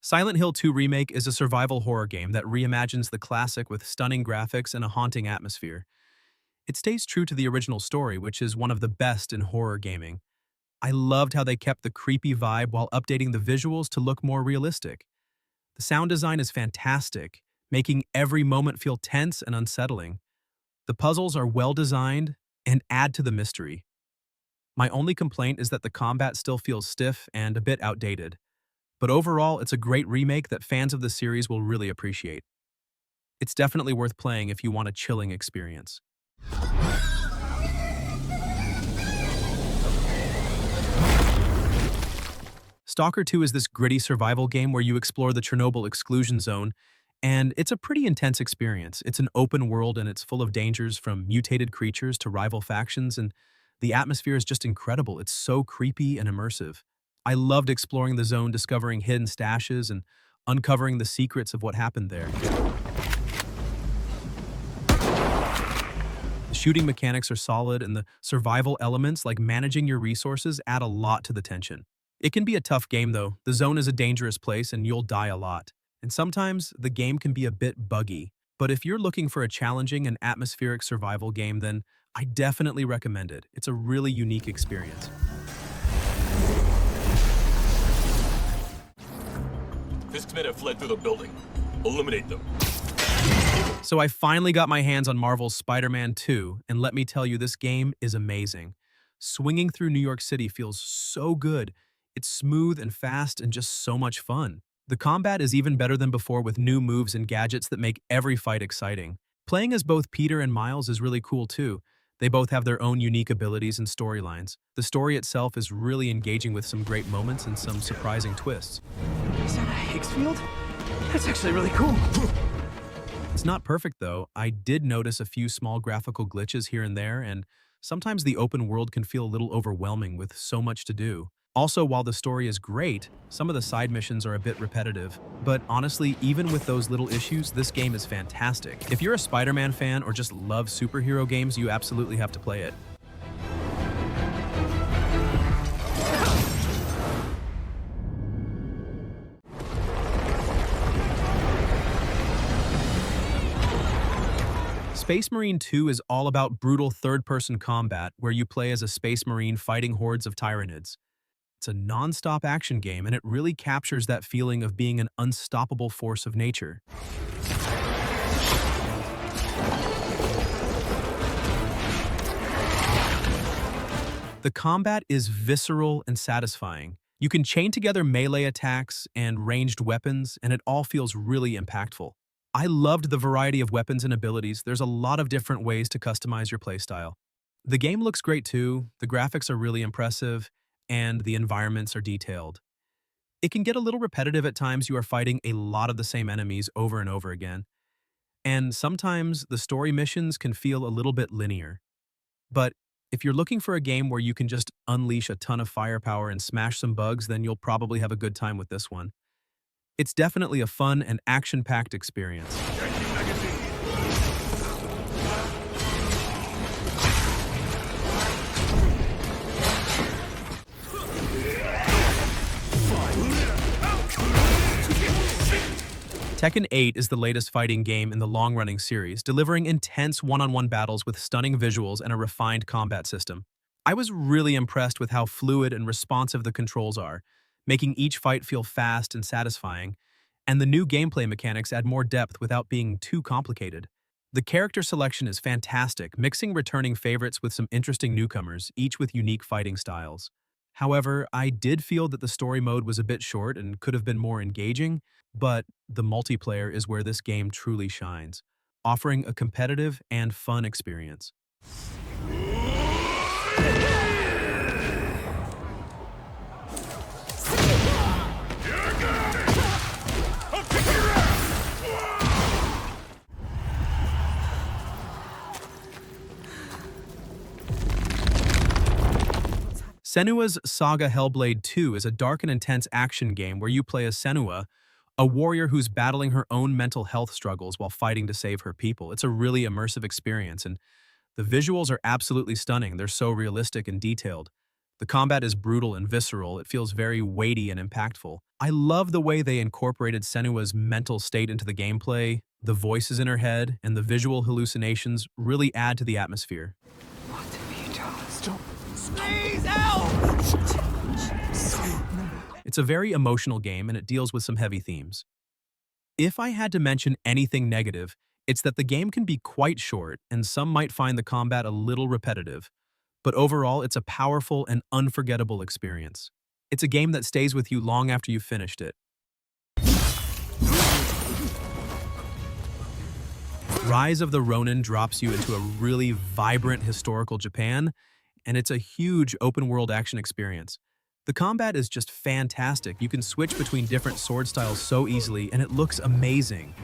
Silent Hill 2 Remake is a survival horror game that reimagines the classic with stunning graphics and a haunting atmosphere. It stays true to the original story, which is one of the best in horror gaming. I loved how they kept the creepy vibe while updating the visuals to look more realistic. The sound design is fantastic, making every moment feel tense and unsettling. The puzzles are well designed and add to the mystery. My only complaint is that the combat still feels stiff and a bit outdated. But overall, it's a great remake that fans of the series will really appreciate. It's definitely worth playing if you want a chilling experience. Stalker 2 is this gritty survival game where you explore the Chernobyl exclusion zone, and it's a pretty intense experience. It's an open world and it's full of dangers from mutated creatures to rival factions, and the atmosphere is just incredible. It's so creepy and immersive. I loved exploring the zone, discovering hidden stashes and uncovering the secrets of what happened there. The shooting mechanics are solid, and the survival elements, like managing your resources, add a lot to the tension. It can be a tough game, though. The zone is a dangerous place and you'll die a lot. And sometimes the game can be a bit buggy. But if you're looking for a challenging and atmospheric survival game, then I definitely recommend it. It's a really unique experience. Fiskmen have fled through the building. Eliminate them. So I finally got my hands on Marvel's Spider-Man 2, and let me tell you, this game is amazing. Swinging through New York City feels so good. It's smooth and fast and just so much fun. The combat is even better than before with new moves and gadgets that make every fight exciting. Playing as both Peter and Miles is really cool too. They both have their own unique abilities and storylines. The story itself is really engaging with some great moments and some surprising twists. Is that a Higgs field? That's actually really cool. It's not perfect though. I did notice a few small graphical glitches here and there, and sometimes the open world can feel a little overwhelming with so much to do. Also, while the story is great, some of the side missions are a bit repetitive. But honestly, even with those little issues, this game is fantastic. If you're a Spider-Man fan or just love superhero games, you absolutely have to play it. Space Marine 2 is all about brutal third-person combat where you play as a Space Marine fighting hordes of Tyranids. It's a non-stop action game, and it really captures that feeling of being an unstoppable force of nature. The combat is visceral and satisfying. You can chain together melee attacks and ranged weapons, and it all feels really impactful. I loved the variety of weapons and abilities. There's a lot of different ways to customize your playstyle. The game looks great too, the graphics are really impressive, and the environments are detailed. It can get a little repetitive at times. You are fighting a lot of the same enemies over and over again. And sometimes the story missions can feel a little bit linear. But if you're looking for a game where you can just unleash a ton of firepower and smash some bugs, then you'll probably have a good time with this one. It's definitely a fun and action-packed experience. Tekken 8 is the latest fighting game in the long-running series, delivering intense one-on-one battles with stunning visuals and a refined combat system. I was really impressed with how fluid and responsive the controls are, making each fight feel fast and satisfying, and the new gameplay mechanics add more depth without being too complicated. The character selection is fantastic, mixing returning favorites with some interesting newcomers, each with unique fighting styles. However, I did feel that the story mode was a bit short and could have been more engaging, but the multiplayer is where this game truly shines, offering a competitive and fun experience. Senua's Saga Hellblade 2 is a dark and intense action game where you play as Senua, a warrior who's battling her own mental health struggles while fighting to save her people. It's a really immersive experience, and the visuals are absolutely stunning. They're so realistic and detailed. The combat is brutal and visceral. It feels very weighty and impactful. I love the way they incorporated Senua's mental state into the gameplay. The voices in her head and the visual hallucinations really add to the atmosphere. What have you done? Stop. Please help! It's a very emotional game and it deals with some heavy themes. If I had to mention anything negative, it's that the game can be quite short and some might find the combat a little repetitive. But overall, it's a powerful and unforgettable experience. It's a game that stays with you long after you've finished it. Rise of the Ronin drops you into a really vibrant historical Japan, and it's a huge open-world action experience. The combat is just fantastic. You can switch between different sword styles so easily, and it looks amazing.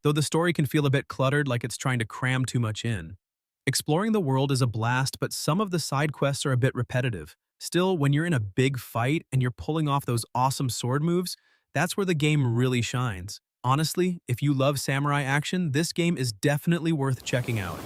Though the story can feel a bit cluttered, like it's trying to cram too much in. Exploring the world is a blast, but some of the side quests are a bit repetitive. Still, when you're in a big fight and you're pulling off those awesome sword moves, that's where the game really shines. Honestly, if you love samurai action, this game is definitely worth checking out.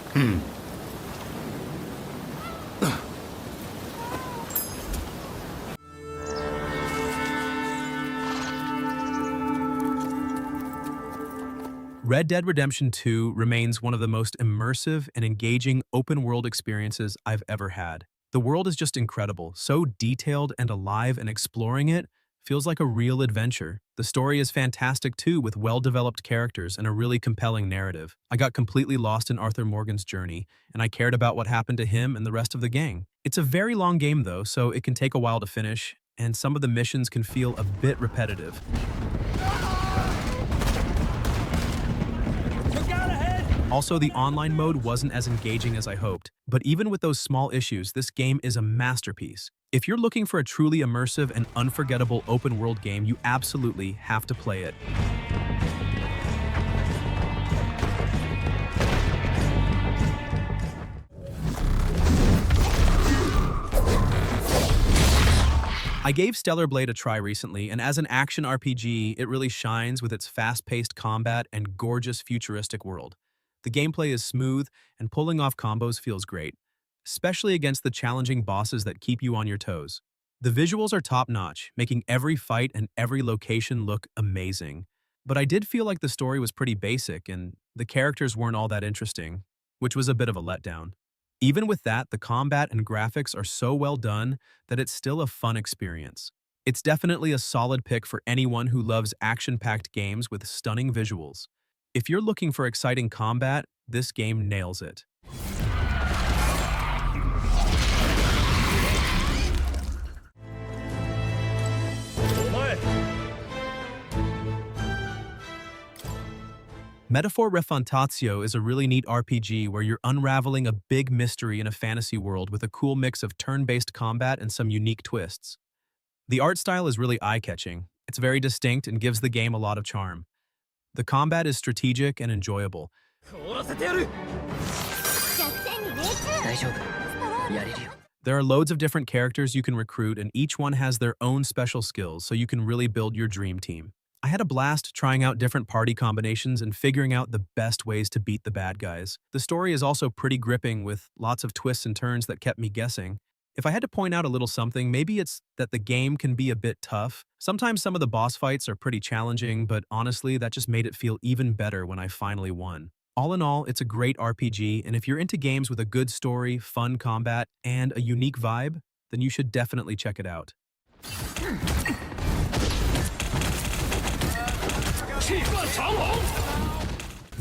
Red Dead Redemption 2 remains one of the most immersive and engaging open-world experiences I've ever had. The world is just incredible, so detailed and alive, and exploring it feels like a real adventure. The story is fantastic too, with well-developed characters and a really compelling narrative. I got completely lost in Arthur Morgan's journey, and I cared about what happened to him and the rest of the gang. It's a very long game though, so it can take a while to finish, and some of the missions can feel a bit repetitive. Also, the online mode wasn't as engaging as I hoped, but even with those small issues, this game is a masterpiece. If you're looking for a truly immersive and unforgettable open-world game, you absolutely have to play it. I gave Stellar Blade a try recently, and as an action RPG, it really shines with its fast-paced combat and gorgeous futuristic world. The gameplay is smooth, and pulling off combos feels great, especially against the challenging bosses that keep you on your toes. The visuals are top-notch, making every fight and every location look amazing. But I did feel like the story was pretty basic, and the characters weren't all that interesting, which was a bit of a letdown. Even with that, the combat and graphics are so well done that it's still a fun experience. It's definitely a solid pick for anyone who loves action-packed games with stunning visuals. If you're looking for exciting combat, this game nails it. Metaphor Refantazio is a really neat RPG where you're unraveling a big mystery in a fantasy world with a cool mix of turn-based combat and some unique twists. The art style is really eye-catching. It's very distinct and gives the game a lot of charm. The combat is strategic and enjoyable. There are loads of different characters you can recruit, and each one has their own special skills, so you can really build your dream team. I had a blast trying out different party combinations and figuring out the best ways to beat the bad guys. The story is also pretty gripping with lots of twists and turns that kept me guessing. If I had to point out a little something, maybe it's that the game can be a bit tough. Sometimes some of the boss fights are pretty challenging, but honestly, that just made it feel even better when I finally won. All in all, it's a great RPG, and if you're into games with a good story, fun combat, and a unique vibe, then you should definitely check it out.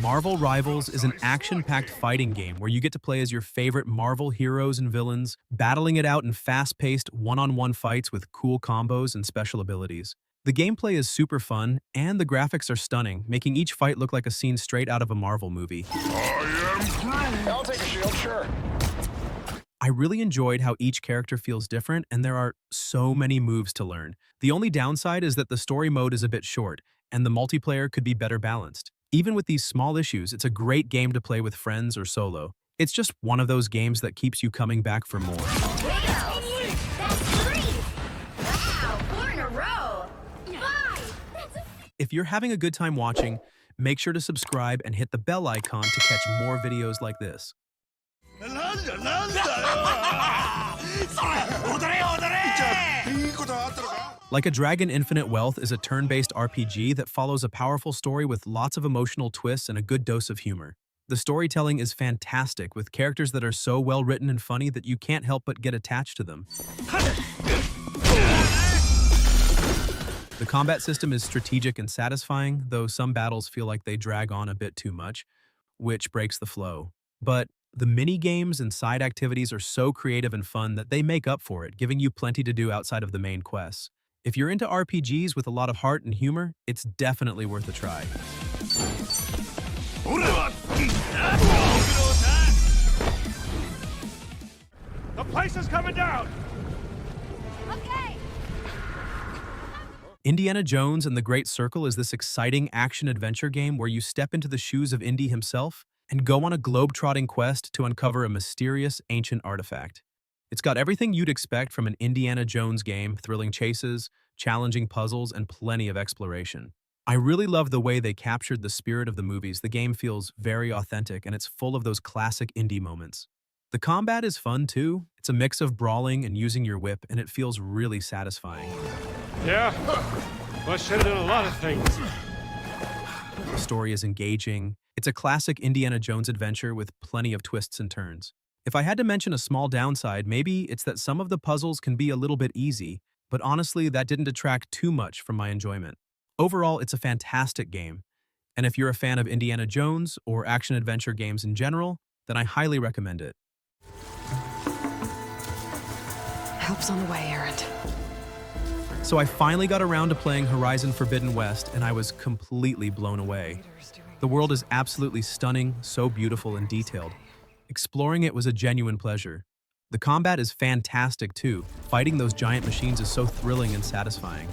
Marvel Rivals is an action-packed fighting game where you get to play as your favorite Marvel heroes and villains, battling it out in fast-paced, one-on-one fights with cool combos and special abilities. The gameplay is super fun, and the graphics are stunning, making each fight look like a scene straight out of a Marvel movie. I'll take a shield, sure. I really enjoyed how each character feels different, and there are so many moves to learn. The only downside is that the story mode is a bit short, and the multiplayer could be better balanced. Even with these small issues, it's a great game to play with friends or solo. It's just one of those games that keeps you coming back for more. That's 3! Wow, 4 in a row! 5! If you're having a good time watching, make sure to subscribe and hit the bell icon to catch more videos like this. Like a Dragon, Infinite Wealth is a turn-based RPG that follows a powerful story with lots of emotional twists and a good dose of humor. The storytelling is fantastic, with characters that are so well written and funny that you can't help but get attached to them. The combat system is strategic and satisfying, though some battles feel like they drag on a bit too much, which breaks the flow. But the mini-games and side activities are so creative and fun that they make up for it, giving you plenty to do outside of the main quests. If you're into RPGs with a lot of heart and humor, it's definitely worth a try. The place is coming down! Okay. Indiana Jones and the Great Circle is this exciting action-adventure game where you step into the shoes of Indy himself and go on a globe-trotting quest to uncover a mysterious ancient artifact. It's got everything you'd expect from an Indiana Jones game: thrilling chases, challenging puzzles, and plenty of exploration. I really love the way they captured the spirit of the movies. The game feels very authentic, and it's full of those classic Indy moments. The combat is fun too. It's a mix of brawling and using your whip, and it feels really satisfying. Yeah? Well, I should have done a lot of things. The story is engaging. It's a classic Indiana Jones adventure with plenty of twists and turns. If I had to mention a small downside, maybe it's that some of the puzzles can be a little bit easy, but honestly, that didn't detract too much from my enjoyment. Overall, it's a fantastic game, and if you're a fan of Indiana Jones or action-adventure games in general, then I highly recommend it. Help's on the way, Errant. So I finally got around to playing Horizon Forbidden West, and I was completely blown away. The world is absolutely stunning, so beautiful and detailed. Exploring it was a genuine pleasure. The combat is fantastic too. Fighting those giant machines is so thrilling and satisfying.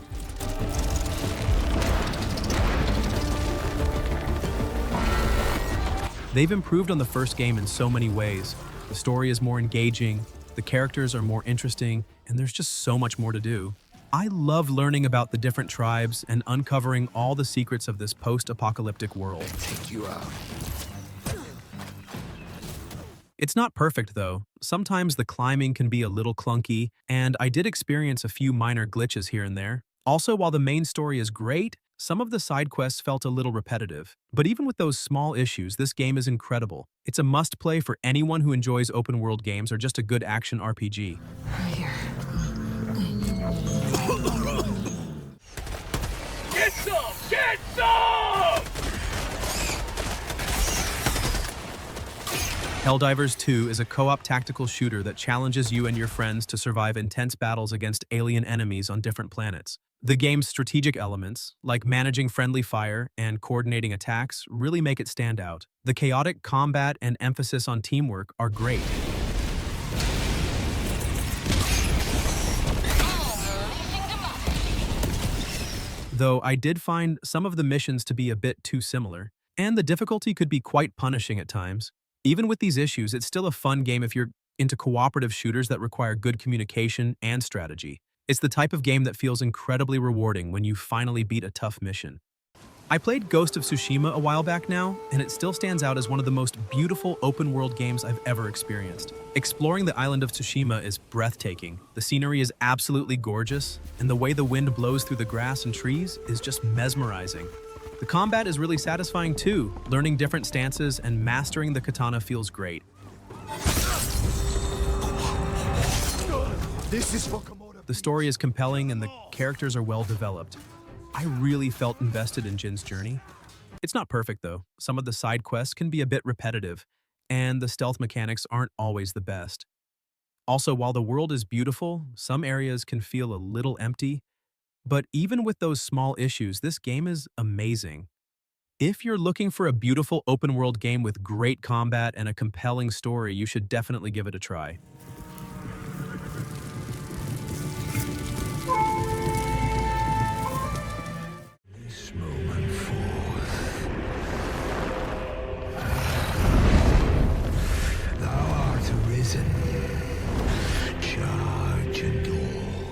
They've improved on the first game in so many ways. The story is more engaging, the characters are more interesting, and there's just so much more to do. I love learning about the different tribes and uncovering all the secrets of this post-apocalyptic world. Take you out. It's not perfect though. Sometimes the climbing can be a little clunky, and I did experience a few minor glitches here and there. Also, while the main story is great, some of the side quests felt a little repetitive. But even with those small issues, this game is incredible. It's a must-play for anyone who enjoys open-world games or just a good action RPG. Here. Get some! Get some! Helldivers 2 is a co-op tactical shooter that challenges you and your friends to survive intense battles against alien enemies on different planets. The game's strategic elements, like managing friendly fire and coordinating attacks, really make it stand out. The chaotic combat and emphasis on teamwork are great. Though I did find some of the missions to be a bit too similar, and the difficulty could be quite punishing at times. Even with these issues, it's still a fun game if you're into cooperative shooters that require good communication and strategy. It's the type of game that feels incredibly rewarding when you finally beat a tough mission. I played Ghost of Tsushima a while back now, and it still stands out as one of the most beautiful open-world games I've ever experienced. Exploring the island of Tsushima is breathtaking. The scenery is absolutely gorgeous, and the way the wind blows through the grass and trees is just mesmerizing. The combat is really satisfying too. Learning different stances and mastering the katana feels great. This is for The story is compelling and the characters are well developed. I really felt invested in Jin's journey. It's not perfect though. Some of the side quests can be a bit repetitive, and the stealth mechanics aren't always the best. Also, while the world is beautiful, some areas can feel a little empty. But even with those small issues, this game is amazing. If you're looking for a beautiful open-world game with great combat and a compelling story, you should definitely give it a try. This moment forth. Thou art arisen. Charge and all.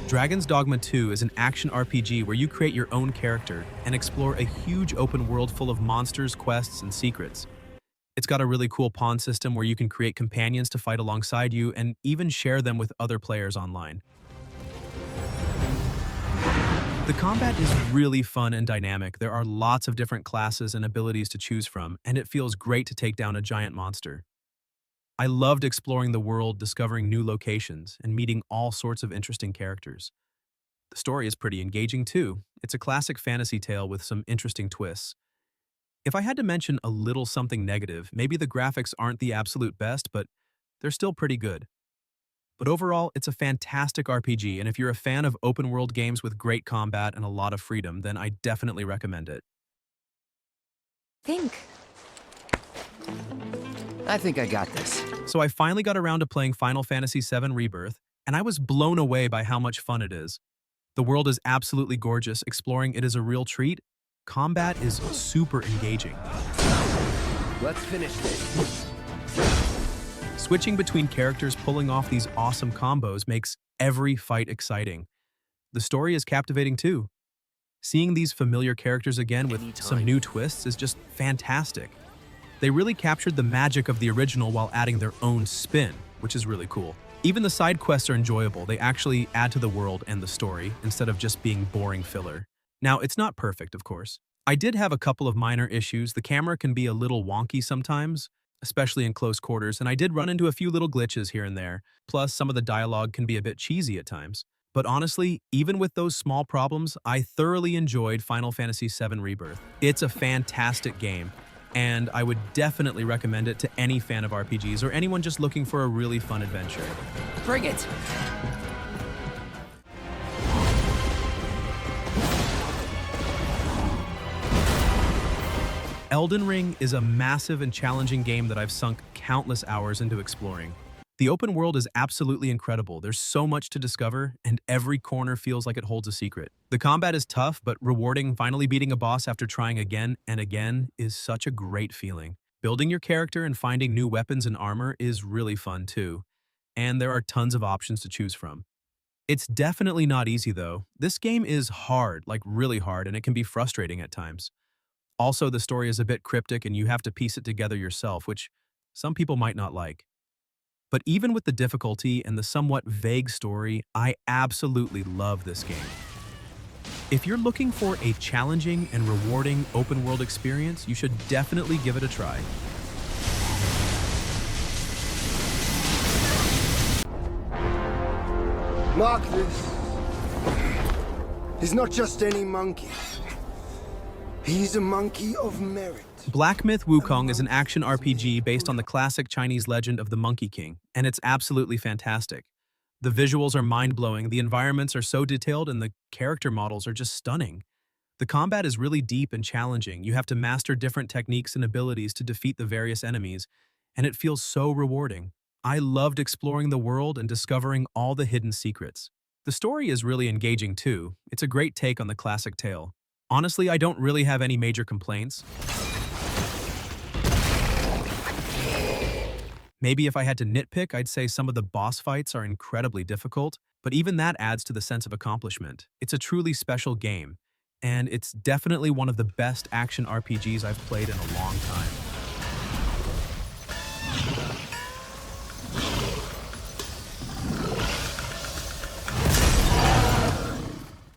Dragon's Dogma 2 is an action RPG where you create your own character and explore a huge open world full of monsters, quests, and secrets. It's got a really cool pawn system where you can create companions to fight alongside you and even share them with other players online. The combat is really fun and dynamic. There are lots of different classes and abilities to choose from, and it feels great to take down a giant monster. I loved exploring the world, discovering new locations, and meeting all sorts of interesting characters. The story is pretty engaging too. It's a classic fantasy tale with some interesting twists. If I had to mention a little something negative, maybe the graphics aren't the absolute best, but they're still pretty good. But overall, it's a fantastic RPG, and if you're a fan of open-world games with great combat and a lot of freedom, then I definitely recommend it. Think. I think I got this. So I finally got around to playing Final Fantasy VII Rebirth, and I was blown away by how much fun it is. The world is absolutely gorgeous, exploring it is a real treat. Combat is super engaging. Let's finish this. Switching between characters pulling off these awesome combos makes every fight exciting. The story is captivating too. Seeing these familiar characters again with some new twists is just fantastic. They really captured the magic of the original while adding their own spin, which is really cool. Even the side quests are enjoyable. They actually add to the world and the story instead of just being boring filler. Now, it's not perfect, of course. I did have a couple of minor issues. The camera can be a little wonky sometimes, especially in close quarters, and I did run into a few little glitches here and there. Plus, some of the dialogue can be a bit cheesy at times. But honestly, even with those small problems, I thoroughly enjoyed Final Fantasy VII Rebirth. It's a fantastic game, and I would definitely recommend it to any fan of RPGs or anyone just looking for a really fun adventure. Bring it! Elden Ring is a massive and challenging game that I've sunk countless hours into exploring. The open world is absolutely incredible. There's so much to discover, and every corner feels like it holds a secret. The combat is tough, but rewarding. Finally beating a boss after trying again and again is such a great feeling. Building your character and finding new weapons and armor is really fun too. And there are tons of options to choose from. It's definitely not easy though. This game is hard, like really hard, and it can be frustrating at times. Also, the story is a bit cryptic and you have to piece it together yourself, which some people might not like. But even with the difficulty and the somewhat vague story, I absolutely love this game. If you're looking for a challenging and rewarding open-world experience, you should definitely give it a try. Mark this. He's not just any monkey. He's a monkey of merit. Black Myth: Wukong is an action RPG based on the classic Chinese legend of the Monkey King, and it's absolutely fantastic. The visuals are mind-blowing, the environments are so detailed, and the character models are just stunning. The combat is really deep and challenging. You have to master different techniques and abilities to defeat the various enemies, and it feels so rewarding. I loved exploring the world and discovering all the hidden secrets. The story is really engaging too. It's a great take on the classic tale. Honestly, I don't really have any major complaints. Maybe if I had to nitpick, I'd say some of the boss fights are incredibly difficult, but even that adds to the sense of accomplishment. It's a truly special game, and it's definitely one of the best action RPGs I've played in a long time.